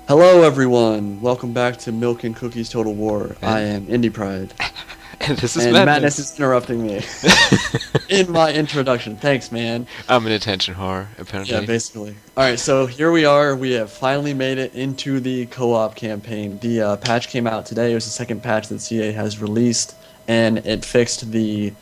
Hello, everyone. Welcome back to Milk and Cookies Total War. I And am Indie Pride, and this is and Madness madness. is interrupting me in my introduction. Thanks, man. I'm an attention whore, Yeah, apparently. basically. All right, so here we are. We have finally made it into the co-op campaign. The patch came out today. It was the second patch that CA has released, and it fixed the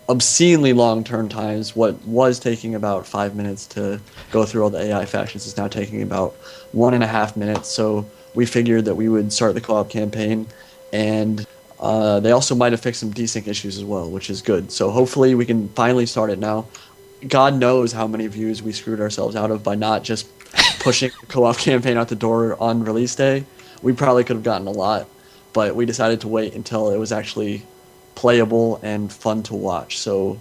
obscenely long turn times. What was taking about 5 minutes to go through all the AI factions is now taking about 1.5 minutes. So we figured that we would start the co-op campaign, and they also might have fixed some desync issues as well, which is good. So hopefully we can finally start it now. God knows how many views we screwed ourselves out of by not just pushing the co-op campaign out the door on release day. We probably could have gotten a lot, but we decided to wait until it was actually playable and fun to watch. So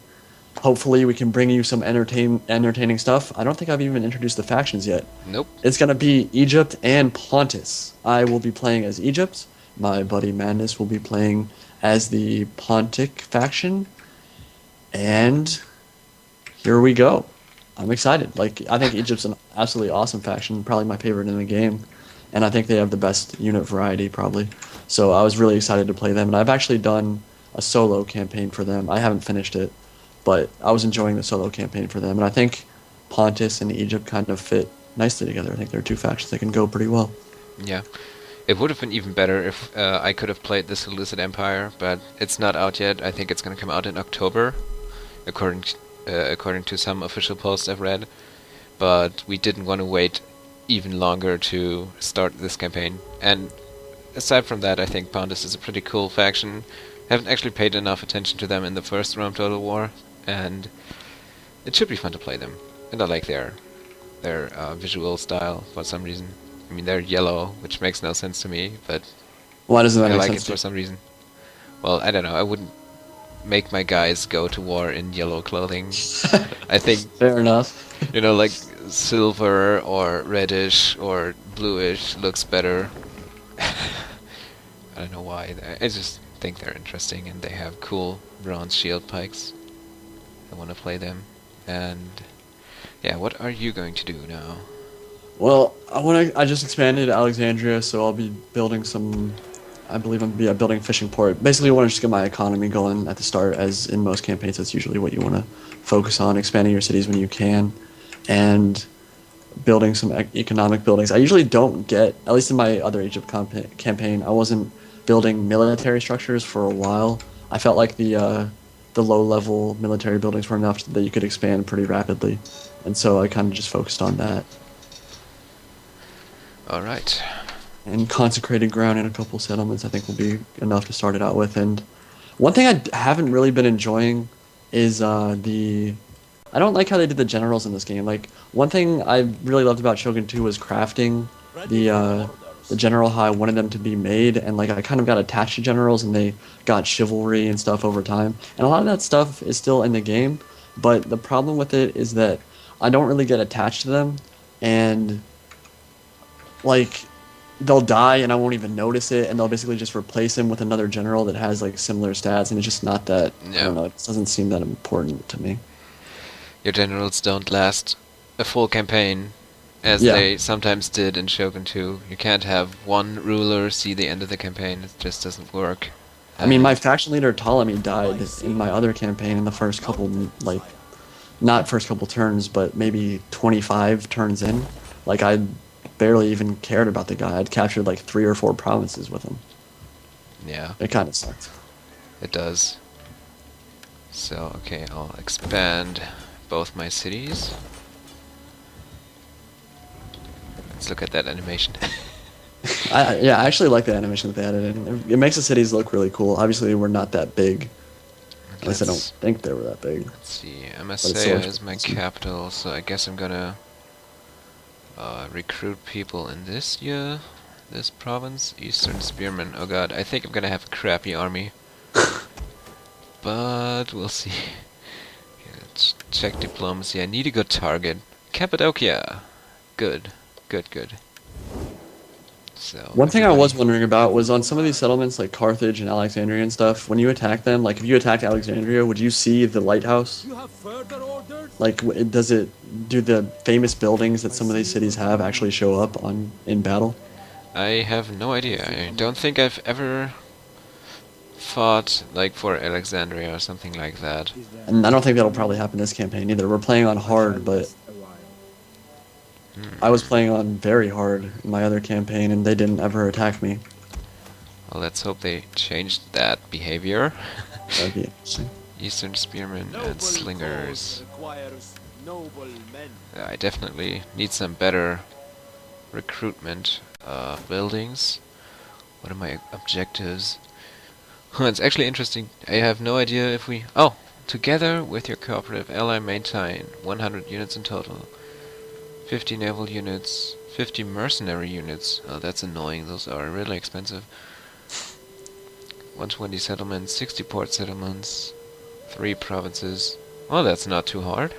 hopefully we can bring you some entertaining stuff. I don't think I've even introduced the factions yet. Nope. It's gonna be Egypt and Pontus. I will be playing as Egypt. My buddy Madness will be playing as the Pontic faction, and here we go. I'm excited. Like, I think Egypt's an absolutely awesome faction, probably my favorite in the game, and I think they have the best unit variety probably. So I was really excited to play them, and I've actually done a solo campaign for them. I haven't finished it, but I was enjoying the solo campaign for them, and I think Pontus and Egypt kind of fit nicely together. I think they're two factions that can go pretty well. Yeah. It would have been even better if I could have played the Seleucid Empire, but it's not out yet. I think it's going to come out in October, according to some official posts I've read. But we didn't want to wait even longer to start this campaign. And aside from that, I think Pontus is a pretty cool faction. Haven't actually paid enough attention to them in the first Rome Total War, and it should be fun to play them. And I like their visual style for some reason. I mean, they're yellow, which makes no sense to me, but Why doesn't that I make like it sense to for you? some reason. Well, I don't know. I wouldn't make my guys go to war in yellow clothing. I think, Fair enough. like silver or reddish or bluish looks better. I don't know why. I just think they're interesting and they have cool bronze shield pikes. I want to play them. And yeah, what are you going to do now? Well, I just expanded Alexandria, so I'll be building some. I believe I'm building a fishing port. Basically, I want to just get my economy going at the start, as in most campaigns, that's usually what you want to focus on: expanding your cities when you can, and building some economic buildings. I usually don't get, at least in my other Egypt campaign, I wasn't building military structures for a while. I felt like the low level military buildings were enough that you could expand pretty rapidly, and so I kind of just focused on that Alright. and consecrated ground in a couple settlements. I think will be enough to start it out with. And one thing haven't really been enjoying is the. I don't like how they did the generals in this game. Like, one thing I really loved about Shogun 2 was crafting the uh, the general how I wanted them to be made, and like I kind of got attached to generals, and they got chivalry and stuff over time. And a lot of that stuff is still in the game, but the problem with it is that I don't really get attached to them, and like they'll die and I won't even notice it, and they'll basically just replace him with another general that has like similar stats, and it's just not that. I Yeah. don't know. It doesn't seem that important to me. Your generals don't last a full campaign, as Yeah, they sometimes did in Shogun 2. You can't have one ruler see the end of the campaign. It just doesn't work. I mean, my And faction leader Ptolemy died in my other campaign in the first couple, like, not first couple turns, but maybe 25 turns in. Like, I barely even cared about the guy. I'd captured like 3 or 4 provinces with him. yeah, It kind of sucked. it does. So, okay, I'll expand both my cities. Let's look at that animation. Yeah, I actually like the animation that they added in. It makes the cities look really cool. Obviously, we're not that big. At least I don't let's, think they were that big, let's see. but it still Amasea looks is my awesome. capital, so I guess I'm gonna recruit people in this province, Eastern Spearmen. Oh god, I think I'm gonna have a crappy army, but we'll see. Okay, let's check diplomacy. I need a good target. Cappadocia. Good, good, good. So One thing I everybody, was wondering about was on some of these settlements like Carthage and Alexandria and stuff, when you attack them, like if you attacked Alexandria, would you see the lighthouse? You have further orders? Like, do the famous buildings that some of these cities have actually show up on in battle? I have no idea. I don't think I've ever fought like for Alexandria or something like that. And I don't think that'll probably happen this campaign either. We're playing on hard, but I was playing on very hard in my other campaign, and they didn't ever attack me. Well, let's hope they changed that behavior. That'd be interesting. Eastern Spearmen and Slingers. I definitely need some better recruitment buildings. What are my objectives? It's actually interesting. I have no idea if we... Oh! Together with your cooperative ally maintain 100 units in total. 50 naval units, 50 mercenary units. Oh, that's annoying. Those are really expensive. 120 settlements, 60 port settlements, 3 provinces. Oh, that's not too hard.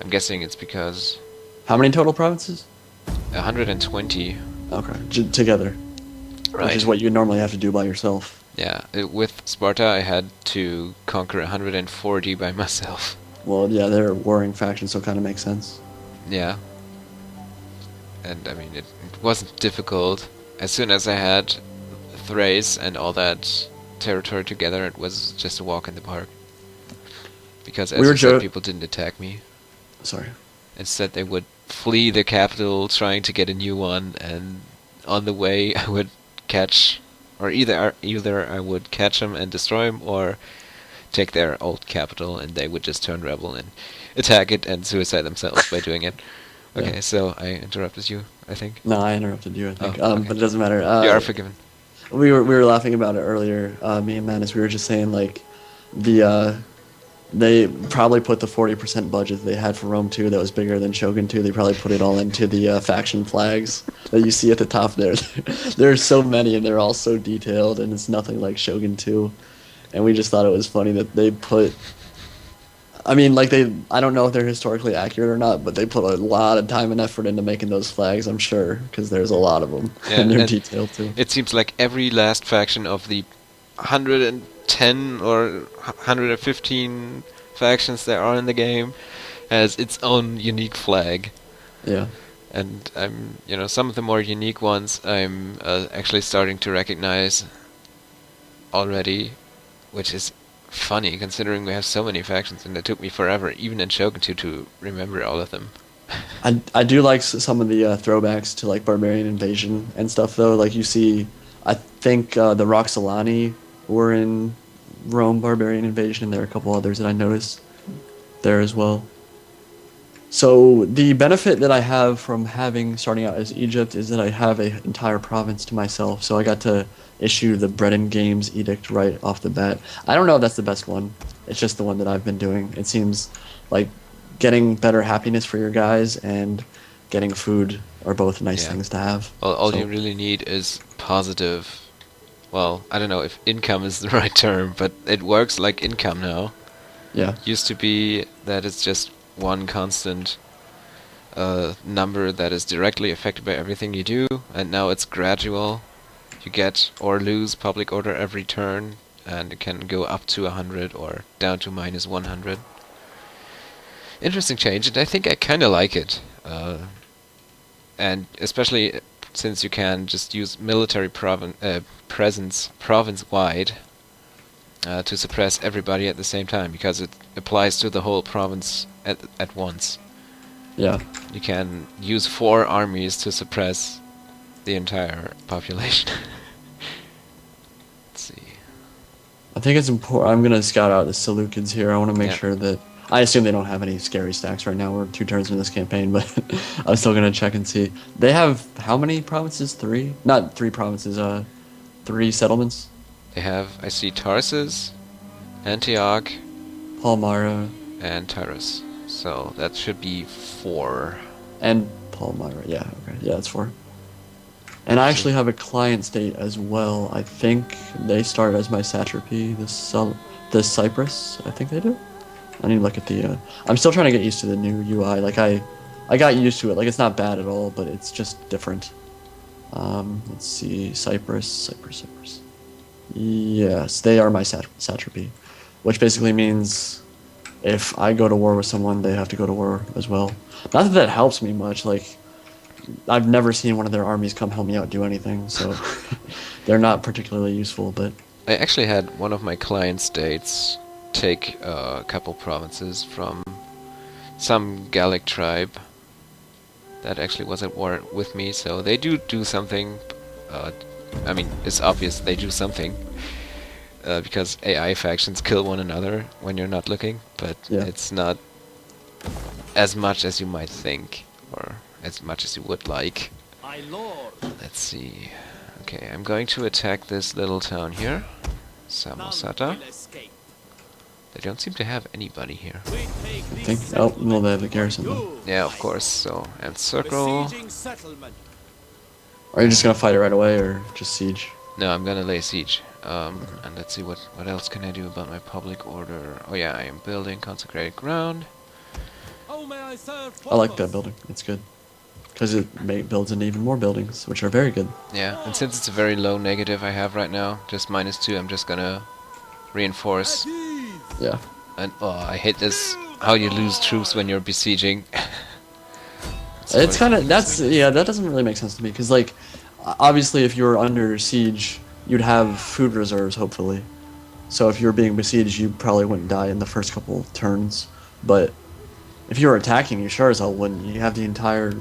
I'm guessing it's because... How many total provinces? 120. Okay, together. Right. Which is what you normally have to do by yourself. Yeah, with Sparta I had to conquer 140 by myself. Well, yeah, they're a warring faction, so it kind of makes sense. Yeah. And I mean, it wasn't difficult. As soon as I had Thrace and all that territory together, it was just a walk in the park. Because as you said, people didn't attack me. Sorry. Instead, they would flee the capital, trying to get a new one, and on the way, I would catch, or either I would catch them and destroy them, or take their old capital, and they would just turn rebel and attack it and suicide themselves by doing it. Okay, so I interrupted you, I think. No, I interrupted you, I think. Oh, okay. But it doesn't matter. You are forgiven. We were laughing about it earlier, me and Manus. We were just saying, like, they probably put the 40% budget they had for Rome 2 that was bigger than Shogun 2. They probably put it all into the faction flags that you see at the top there. There's so many, and they're all so detailed, and it's nothing like Shogun 2. And we just thought it was funny that they put... I mean, like, I don't know if they're historically accurate or not, but they put a lot of time and effort into making those flags, I'm sure, because there's a lot of them, yeah, and they're detailed, too. It seems like every last faction of the 110 or 115 factions there are in the game has its own unique flag. Yeah. And some of the more unique ones I'm actually starting to recognize already, which is funny considering we have so many factions, and it took me forever, even in Shogun 2, to remember all of them. I do like some of the throwbacks to like Barbarian Invasion and stuff, though. Like, you see, I think the Roxolani were in Rome Barbarian Invasion, and there are a couple others that I noticed there as well. So the benefit that I have from starting out as Egypt is that I have an entire province to myself. So I got to issue the Bread and Games edict right off the bat. I don't know if that's the best one. It's just the one that I've been doing. It seems like getting better happiness for your guys and getting food are both nice things to have. All you really need is positive... Well, I don't know if income is the right term, but it works like income now. Yeah. Used to be that it's just one constant number that is directly affected by everything you do, and now it's gradual. You get or lose public order every turn, and it can go up to 100 or down to minus 100. Interesting change, and I think I kind of like it. And especially since you can just use military presence province-wide to suppress everybody at the same time, because it applies to the whole province at once. Yeah. You can use 4 armies to suppress the entire population. Let's see. I think it's important. I'm gonna scout out the Seleucids here. I want to make sure that... I assume they don't have any scary stacks right now. We're 2 turns into this campaign, but I'm still gonna check and see. They have how many provinces? 3? Not 3 provinces. 3 settlements. They have, I see, Tarsus, Antioch, Palmyra, and Tyrus. So that should be 4. And Palmyra, yeah, okay. Yeah, that's 4. And I actually have a client state as well. I think they start as my satrapy, the Cyprus, I think they do. I need to look at the... I'm still trying to get used to the new UI. Like, I got used to it. Like, it's not bad at all, but it's just different. Let's see, Cyprus. Yes, they are my satrapy, which basically means if I go to war with someone, they have to go to war as well. Not that that helps me much. Like, I've never seen one of their armies come help me out do anything, so they're not particularly useful. But I actually had one of my client states take a couple provinces from some Gallic tribe that actually was at war with me, so they do something. I mean, it's obvious they do something, because AI factions kill one another when you're not looking, but yeah, it's not as much as you might think, or as much as you would like. My lord. Let's see. Okay, I'm going to attack this little town here, Samosata. They don't seem to have anybody here. I think. Oh, well, they have the garrison. Though. Yeah, of course. So, and circle. Are you just gonna fight it right away, or just siege? No, I'm gonna lay siege. And let's see what else can I do about my public order. Oh yeah, I am building consecrated ground. I like that building. It's good because it builds into even more buildings, which are very good. Yeah, and since it's a very low negative I have right now, just -2, I'm just gonna reinforce. Yeah. And oh, I hate this. How you lose troops when you're besieging. It's kind of that doesn't really make sense to me because like obviously if you were under siege you'd have food reserves hopefully, so if you were being besieged you probably wouldn't die in the first couple turns, but if you were attacking you sure as hell wouldn't. You have the entire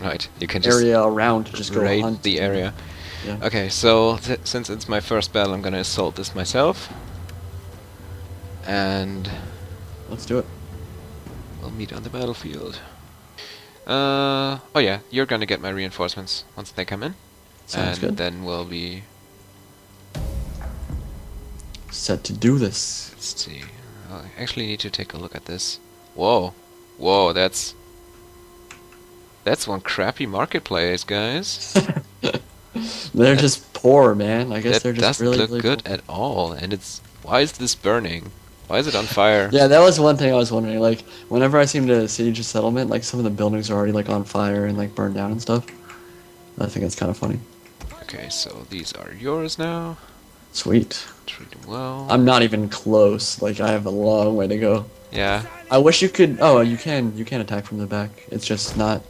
right. You can just area around to just go raid hunt the area. Yeah. Okay, so since it's my first battle, I'm gonna assault this myself. And Let's do it. we'll meet on the battlefield. Oh yeah, you're gonna get my reinforcements once they come in. Sounds and good. then we'll be... Set to do this. Let's see. I actually need to take a look at this. Whoa. Whoa, that's one crappy marketplace, guys. They're just poor, man. I guess That they're just doesn't really, look really good poor. at all. And it's... Why is this burning? Why is it on fire? Yeah, that was one thing I was wondering. Like, whenever I seem to siege a settlement, like some of the buildings are already like on fire and like burned down and stuff. I think that's kind of funny. Okay, so these are yours now. Sweet. Treat them well. I'm not even close. Like, I have a long way to go. Yeah. I wish you could. Oh, you can attack from the back. It's just not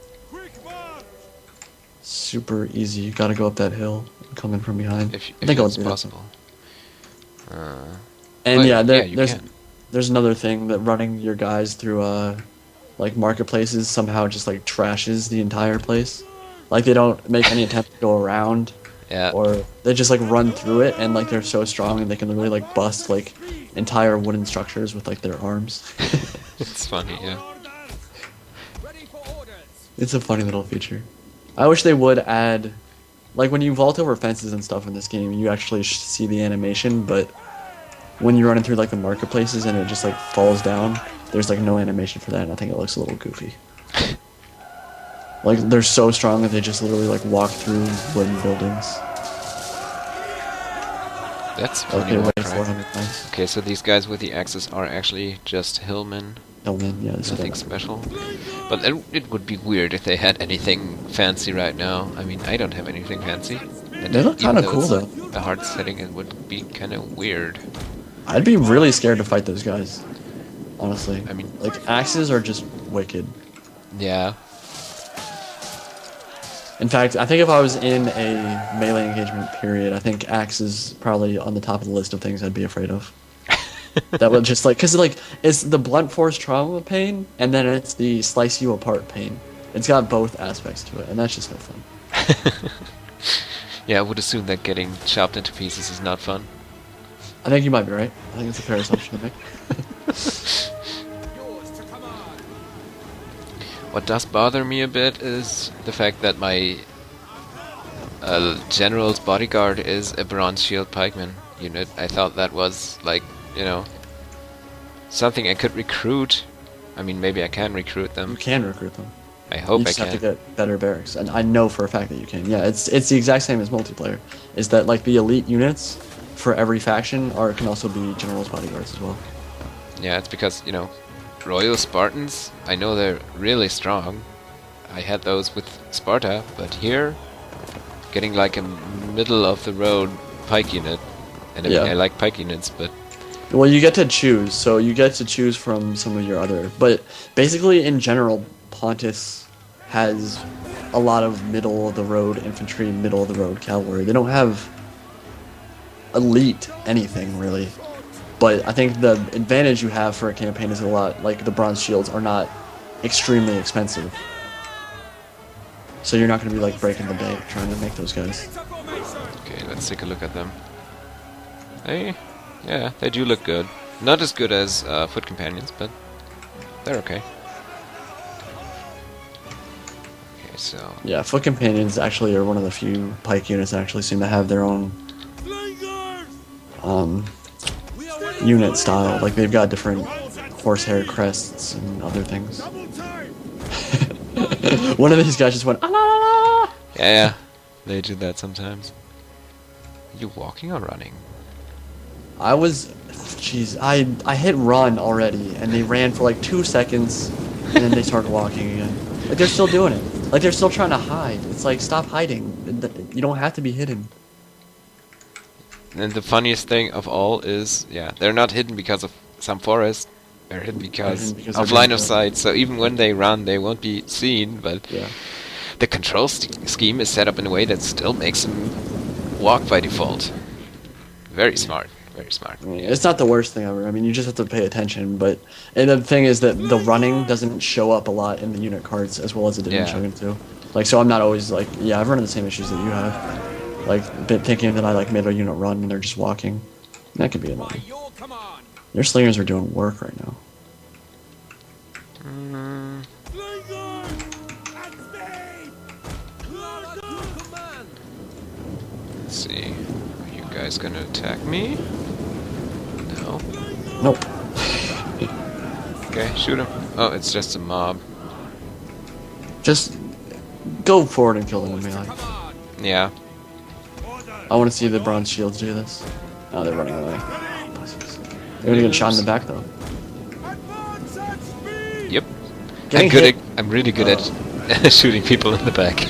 super easy. You gotta go up that hill and come in from behind. If I think I'll it's do that. possible. And Oh, yeah, you there's can. there's another thing that running your guys through like marketplaces somehow just like trashes the entire place. Like they don't make any attempt to go around, Yeah. or they just like run through it and like they're so strong and they can literally like bust like entire wooden structures with like their arms. It's funny, yeah. It's a funny little feature. I wish they would add, like when you vault over fences and stuff in this game, you actually see the animation, but when you're running through like the marketplaces and it just like falls down, there's like no animation for that, and I think it looks a little goofy. Like they're so strong that they just literally like walk through wooden buildings. That's funny. Okay, work, wait, right? 400 points. Okay, so these guys with the axes are actually just hillmen. Oh man, yeah, this is Nothing special. But it would be weird if they had anything fancy right now. I mean, I don't have anything fancy. And They look even kinda though cool, it's though. a hard setting, it would be kind of weird. I'd be really scared to fight those guys. Honestly, I mean- like axes are just wicked. Yeah. In fact, I think if I was in a melee engagement period, I think axe is probably on the top of the list of things I'd be afraid of. That would just like, cause like it's the blunt force trauma pain, and then it's the slice you apart pain. It's got both aspects to it, and that's just no fun. Yeah, I would assume that getting chopped into pieces is not fun. I think you might be right. I think it's a fair assumption to make. What does bother me a bit is the fact that my general's bodyguard is a bronze shield pikeman unit. I thought that was like, you know, something I could recruit. I mean, maybe I can recruit You them. can recruit them. I hope You I just have to can. get better barracks, and I know for a fact that you can. Yeah, it's the exact same as multiplayer. Is that like the elite units for every faction can also be generals bodyguards as well. Yeah, it's because, you know, Royal Spartans, I know they're really strong. I had those with Sparta, but here, getting like a middle of the road pike unit. And I mean, Yeah. I like pike units, but Well, you get to choose, so you get to choose from some of your other. But basically, in general, Pontus has a lot of middle of the road infantry, middle of the road cavalry. They don't have elite anything really. But I think the advantage you have for a campaign is a lot like the bronze shields are not extremely expensive. So you're not going to be like breaking the bank trying to make those guys. Okay, let's take a look at them. Yeah, they do look good. Not as good as foot companions, but they're okay. Okay, so yeah, foot companions actually are one of the few pike units that actually seem to have their own unit style. Like they've got different horsehair crests and other things. One of these guys just went, ah, la, la, la. yeah, they do that sometimes. Are you walking or running? Jeez, I hit run already, and they ran for like 2 seconds, and then they started walking again. Like they're still doing it. Like they're still trying to hide. It's like, stop hiding. You don't have to be hidden. And the funniest thing of all is, yeah, they're not hidden because of some forest. They're hidden because of line of sight. So even when they run, they won't be seen. But yeah. The control scheme is set up in a way that still makes them walk by default. Very smart. Very smart. I mean, it's not the worst thing ever. I mean, you just have to pay attention. And the thing is that the running doesn't show up a lot in the unit cards as well as it did in Shogun 2. Like, so I'm not always like, yeah, I've run into the same issues that you have. Like, thinking that I like made a unit run and they're just walking. That could be annoying. Their slingers are doing work right now. Let's see. Are you guys gonna attack me? No. Nope. Okay, shoot him. Oh, it's just a mob. Just go forward and kill them with melee. Yeah. I want to see the bronze shields do this. Oh, they're running away. They're gonna get shot in the back though. Yep. Getting I'm really good at shooting people in the back.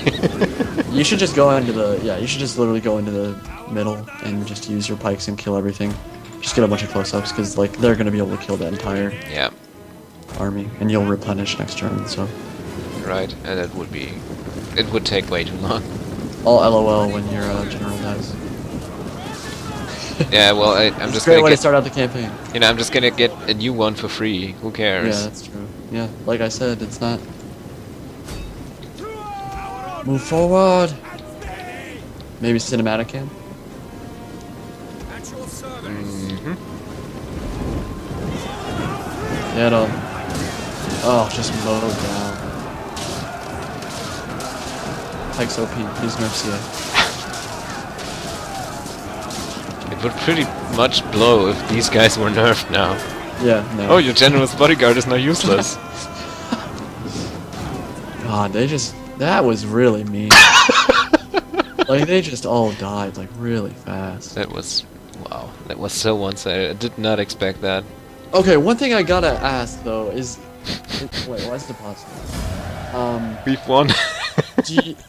You should just go into the you should just literally go into the middle and just use your pikes and kill everything. Just get a bunch of close-ups because like they're gonna be able to kill the entire army, and you'll replenish next turn. So. Right, and it would take way too long. All LOL when your general dies. Yeah, well, I'm just great gonna way to start out the campaign. You know, I'm just gonna get a new one for free. Who cares? Yeah, that's true. Yeah, like I said, it's not. Move forward. Maybe cinematic cam. Get him. Oh, just mowed down. Pike's OP. Please nerf CA. It would pretty much blow if these guys were nerfed now. Yeah, no. Oh, your general's bodyguard is now useless. God, that was really mean. Like, they just all died, like, really fast. That was, wow, that was so one-sided. I did not expect that. Okay, one thing I gotta ask, though, is... wait, what's the possible? We've won.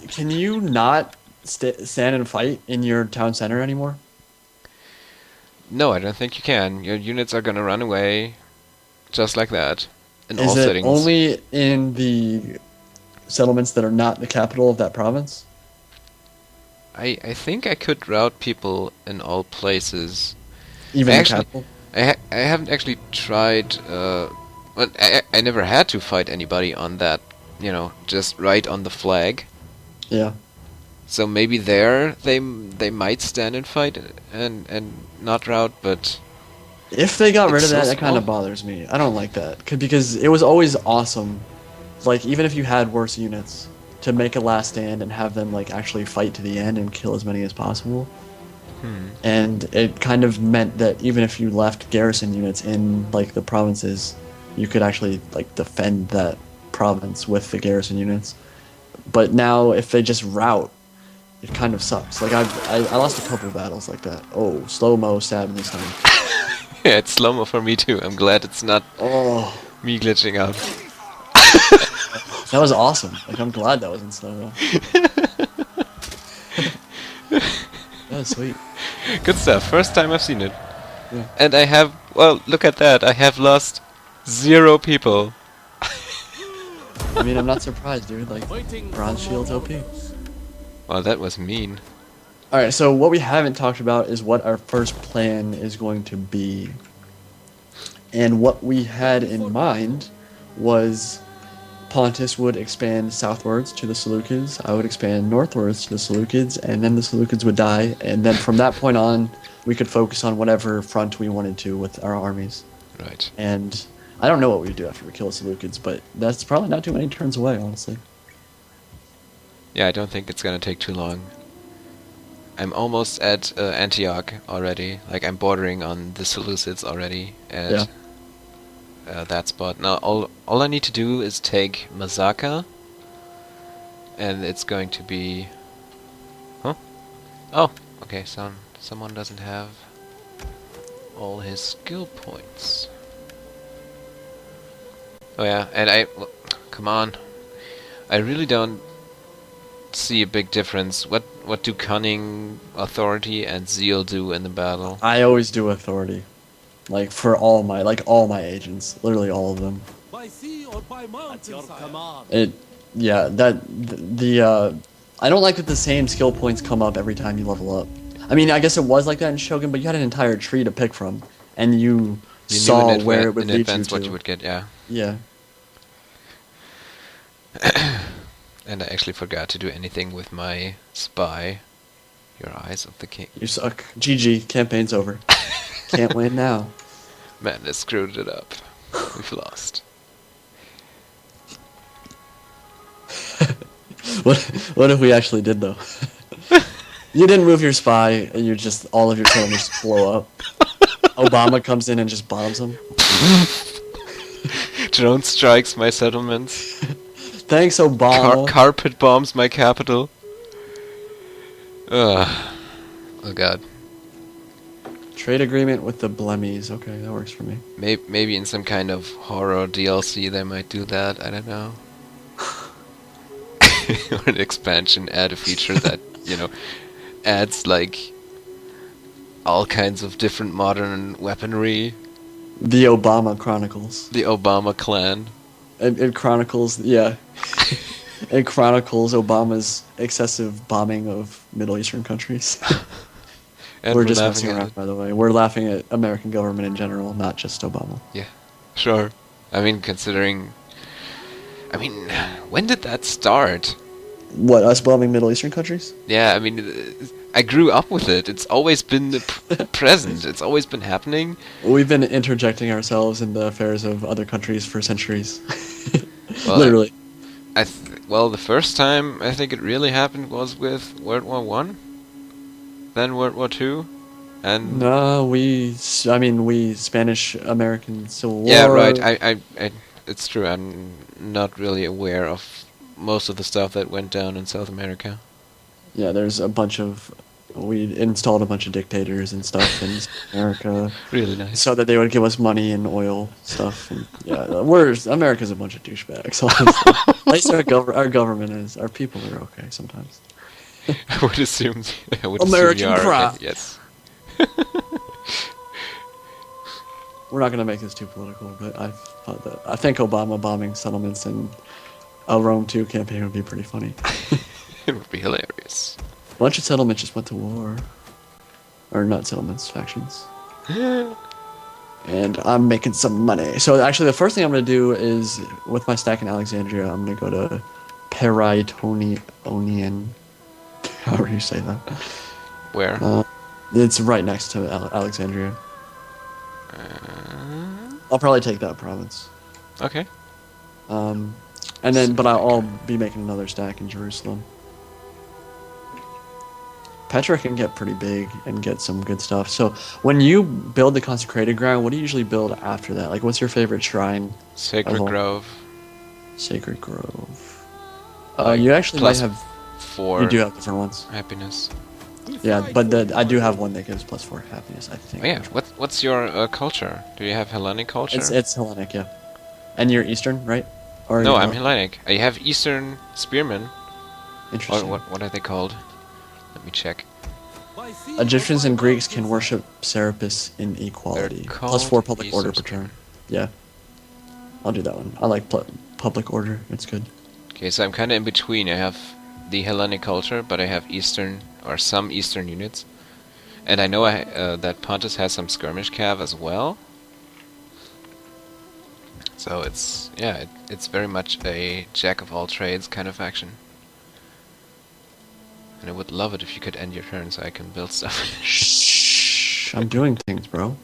Can you not stand and fight in your town center anymore? No, I don't think you can. Your units are gonna run away, just like that, in all Is it settings. only in the settlements that are not the capital of that province? I think I could route people in all places. Even the capital? I haven't actually tried. But I never had to fight anybody on that. You know, just right on the flag. Yeah. So maybe there they might stand and fight and not route, but if they got rid of so that kind of bothers me. I don't like that because it was always awesome. Like even if you had worse units, to make a last stand and have them like actually fight to the end and kill as many as possible. And it kind of meant that even if you left garrison units in like the provinces, you could actually like defend that province with the garrison units. But now if they just route, it kind of sucks. Like I lost a couple of battles like that. Oh, slow-mo stabbing this time. Yeah, it's slow-mo for me too. I'm glad it's not me glitching out. That was awesome. Like I'm glad that wasn't slow-mo. That was sweet. Good stuff. First time I've seen it. Yeah. And I have, well, look at that. I have lost 0 people. I mean, I'm not surprised, dude. Like, bronze shield's OP. Well, that was mean. Alright, so what we haven't talked about is what our first plan is going to be. And what we had in mind was Pontus would expand southwards to the Seleucids, I would expand northwards to the Seleucids, and then the Seleucids would die, and then from that point on, we could focus on whatever front we wanted to with our armies. Right. And I don't know what we'd do after we kill the Seleucids, but that's probably not too many turns away, honestly. Yeah, I don't think it's gonna take too long. I'm almost at Antioch already. Like, I'm bordering on the Seleucids already at that spot. Now, all I need to do is take Masaka, and it's going to be... Huh? Oh, okay, someone doesn't have all his skill points. Oh yeah, and come on. I really don't see a big difference. What do cunning, authority, and zeal do in the battle? I always do authority. Like, for all my agents. Literally all of them. By sea or by mountain, I don't like that the same skill points come up every time you level up. I mean, I guess it was like that in Shogun, but you had an entire tree to pick from, and you saw where it would lead you to. What you would get, yeah. Yeah. And I actually forgot to do anything with my spy. Your eyes of the king. You suck. GG. Campaign's over. Can't win now. Man, they screwed it up. We've lost. What if we actually did though? You didn't move your spy, and you're just all of your settlements blow up. Obama comes in and just bombs them. Drone strikes my settlements. Thanks, Obama. Carpet bombs my capital. Oh god. Trade agreement with the Blemmies. Okay, that works for me. Maybe in some kind of horror DLC they might do that. I don't know. Or an expansion, add a feature that, adds like all kinds of different modern weaponry. The Obama Chronicles. The Obama clan. It chronicles, yeah. It chronicles Obama's excessive bombing of Middle Eastern countries. We're just messing around, by the way. We're laughing at American government in general, not just Obama. Yeah, sure. I mean, when did that start? What, us bombing Middle Eastern countries? Yeah, I mean, I grew up with it. It's always been present. It's always been happening. We've been interjecting ourselves in the affairs of other countries for centuries. Well, literally. The first time I think it really happened was with World War One, then World War Two, and no, we Spanish-American Civil War. Yeah, right. I it's true. I'm not really aware of most of the stuff that went down in South America. Yeah, there's we installed a bunch of dictators and stuff in America. Really nice. So that they would give us money and oil stuff. And, yeah, America's a bunch of douchebags. At least our government is. Our people are okay sometimes. I would assume American you are crap. okay. Yes. We're not going to make this too political, but I think Obama bombing settlements in a Rome 2 campaign would be pretty funny. It would be hilarious. A bunch of settlements just went to war. Or not settlements, factions. And I'm making some money. So actually the first thing I'm going to do is, with my stack in Alexandria, I'm going to go to Paraitonian. However you say that. Where? It's right next to Alexandria. I'll probably take that province. Okay. But I'll be making another stack in Jerusalem. Petra can get pretty big and get some good stuff. So when you build the consecrated ground, what do you usually build after that? Like, what's your favorite shrine? Sacred Grove. Sacred Grove. You actually might have... 4. You do have different ones. Happiness. Yeah, but I do have one that gives +4 happiness, I think. Oh yeah, what's your culture? Do you have Hellenic culture? It's Hellenic, yeah. And you're Eastern, right? Or no, I'm Hellenic. I have Eastern Spearmen. Interesting. Or what are they called? Let me check. Egyptians and Greeks can worship Serapis in equality. +4 public order per turn. Yeah. I'll do that one. I like public order. It's good. Okay, so I'm kind of in between. I have the Hellenic culture, but I have Eastern, or some Eastern units. And I know that Pontus has some skirmish cav as well. So it's, yeah, it's very much a jack of all trades kind of faction. And I would love it if you could end your turn so I can build stuff. Shh, I'm doing things, bro.